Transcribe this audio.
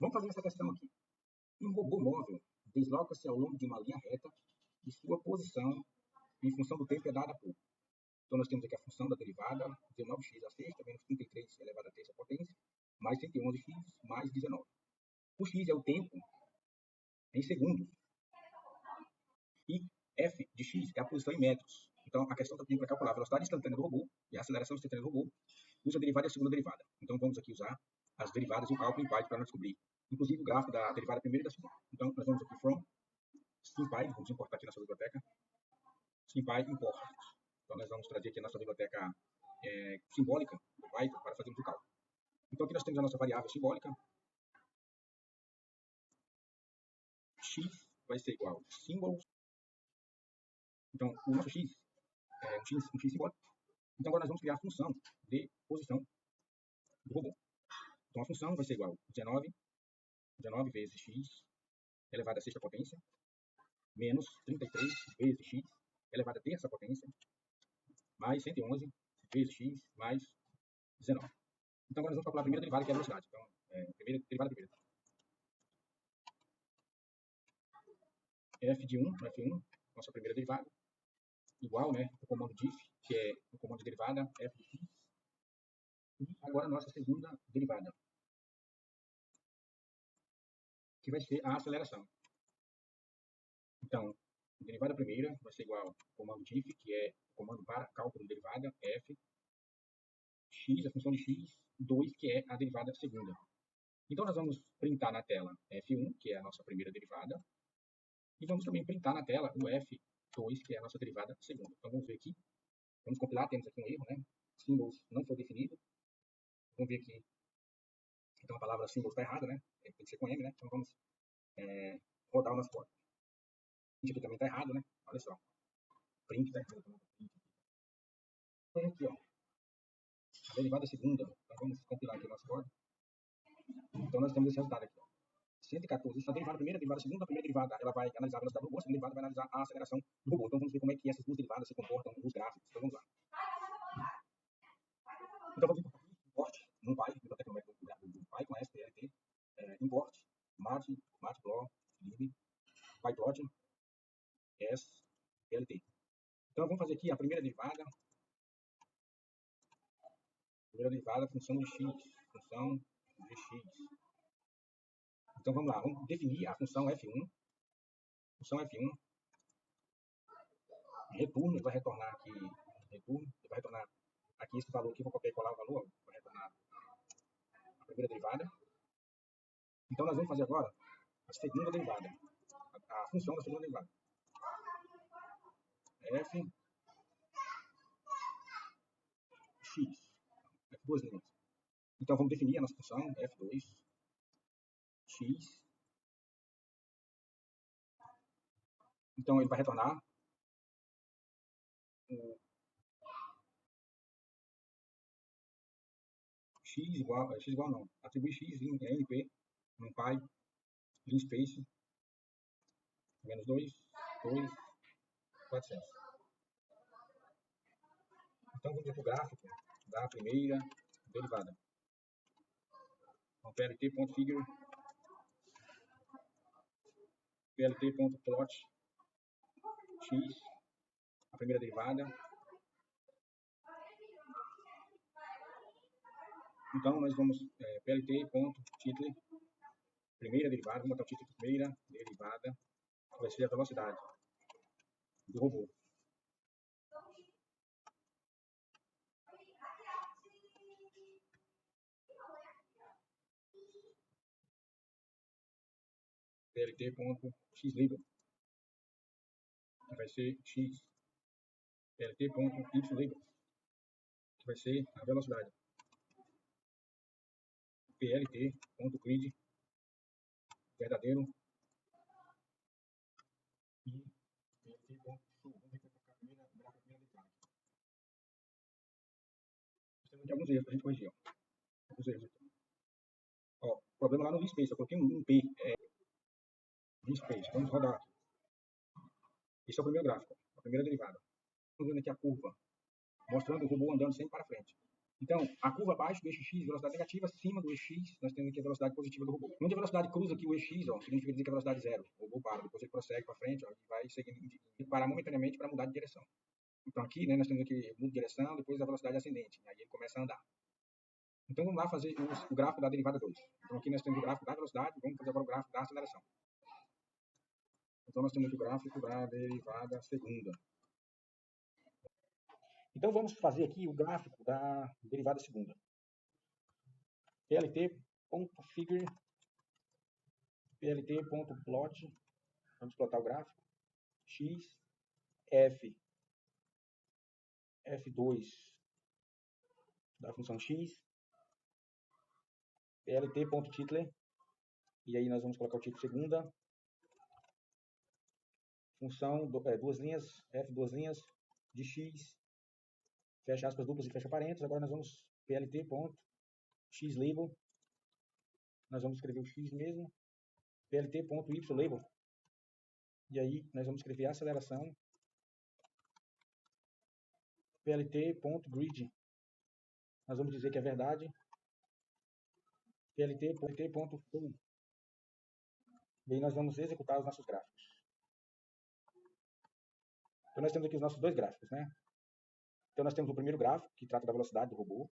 Vamos fazer essa questão aqui. Um robô móvel desloca-se ao longo de uma linha reta e sua posição em função do tempo é dada por. Então, nós temos aqui a função da derivada, 19x à sexta, menos 33 elevado à terça potência, mais 111x mais 19. O x é o tempo em segundos. E f de x é a posição em metros. Então, a questão está pedindo para calcular a velocidade instantânea do robô e a aceleração instantânea do robô. Usa a derivada e a segunda derivada. Então, vamos aqui usar as derivadas e o cálculo em Python para descobrir, inclusive, o gráfico da derivada primeira e da segunda. Então, nós vamos aqui from SciPy, vamos importar aqui na nossa biblioteca. SciPy import. Então, nós vamos trazer aqui a nossa biblioteca simbólica do Python para fazermos o cálculo. Então, aqui nós temos a nossa variável simbólica. X vai ser igual a symbols. Então, o nosso x é um x simbólico. Então, agora nós vamos criar a função de posição do robô. Então, a função vai ser igual a 19 vezes x elevado à sexta potência, menos 33 vezes x elevado à terça potência, mais 111 vezes x mais 19. Então, agora nós vamos calcular a primeira derivada, que é a velocidade. Então, primeira derivada primeira. F de 1, F1, nossa primeira derivada, igual, né, o comando diff, que é o comando de derivada, f de x. E agora a nossa segunda derivada, que vai ser a aceleração. Então, a derivada primeira vai ser igual ao comando diff, que é o comando para cálculo de derivada, f, x, a função de x, 2, que é a derivada segunda. Então, nós vamos printar na tela f1, que é a nossa primeira derivada, e vamos também printar na tela o f2, que é a nossa derivada segunda. Então, vamos ver aqui. Vamos compilar, temos aqui um erro, né? Symbols não foi definido. Vamos ver aqui. Então, a palavra symbols está errada, né? Tem que ser com M, né? Então, vamos rodar o nosso código. Print aqui também está errado, né? Olha só. Print está errado. Então, aqui, ó. A derivada segunda. Então, vamos compilar aqui o nosso código. Então, nós temos esse resultado aqui, ó. 114. Isso é a derivada primeira, a derivada segunda. A primeira derivada, ela vai analisar a velocidade do robô. A segunda derivada vai analisar a aceleração do robô. Então, vamos ver como é que essas duas derivadas se comportam nos gráficos. Então, vamos lá. Então, vamos importar aqui. Import, NumPy, biblioteca numérica do Python, com SPLT. Import, matplotlib, pyplot, SPLT. Então, vamos fazer aqui a primeira derivada. Função de x. Função de x. Então, vamos lá. Vamos definir a função f1. Função f1. Retorno, ele vai retornar aqui. Retorno, ele vai retornar aqui esse valor aqui. Vou copiar e colar o valor. Vai retornar a primeira derivada. Então, nós vamos fazer agora a segunda derivada. A função da segunda derivada. F x. Duas linhas. Então, vamos definir a nossa função f2 x. Então, ele vai retornar o x igual não. Atribui x em np, numpy, linspace, menos 2, 400. Então, vamos para o gráfico da primeira derivada. Então, plt.figure, plt.plot x, a primeira derivada. Então, nós vamos plt.title, primeira derivada, vamos botar o título de primeira derivada, que vai ser a velocidade do robô. plt.xlabel, que vai ser x. plt.ylabel, que vai ser a velocidade. plt.grid, verdadeiro. E plt.show, vamos ver como é a primeira derivada. Temos alguns erros para a gente corrigir. Alguns erros aqui. Ó, problema lá no linspace, eu coloquei um P. Linspace, vamos rodar aqui. Esse é o primeiro gráfico, a primeira derivada. Estamos vendo aqui a curva, mostrando o robô andando sempre para frente. Então, a curva abaixo do eixo x, velocidade negativa, acima do eixo x, nós temos aqui a velocidade positiva do robô. Onde a velocidade cruza aqui o eixo x, ó, significa dizer que a velocidade zero. O robô para, depois ele prossegue para frente, ó, e vai seguindo, e parar momentaneamente para mudar de direção. Então aqui, né, nós temos aqui muda de direção, depois a velocidade ascendente, aí ele começa a andar. Então vamos lá fazer o gráfico da derivada 2. Então aqui nós temos o gráfico da velocidade, vamos fazer agora o gráfico da aceleração. Então nós temos aqui o gráfico da derivada segunda. Então vamos fazer aqui o gráfico da derivada segunda. plt.figure, plt.plot, vamos plotar o gráfico, x, f, f2 da função x, plt.title, e aí nós vamos colocar o título segunda, função, duas linhas, f, duas linhas, de x, fecha aspas duplas e fecha parênteses. Agora nós vamos plt.xlabel, nós vamos escrever o x mesmo, plt.ylabel, e aí nós vamos escrever a aceleração, plt.grid, nós vamos dizer que é verdade, plt.full, e aí nós vamos executar os nossos gráficos. Então nós temos aqui os nossos dois gráficos, né? Então nós temos o primeiro gráfico, que trata da velocidade do robô,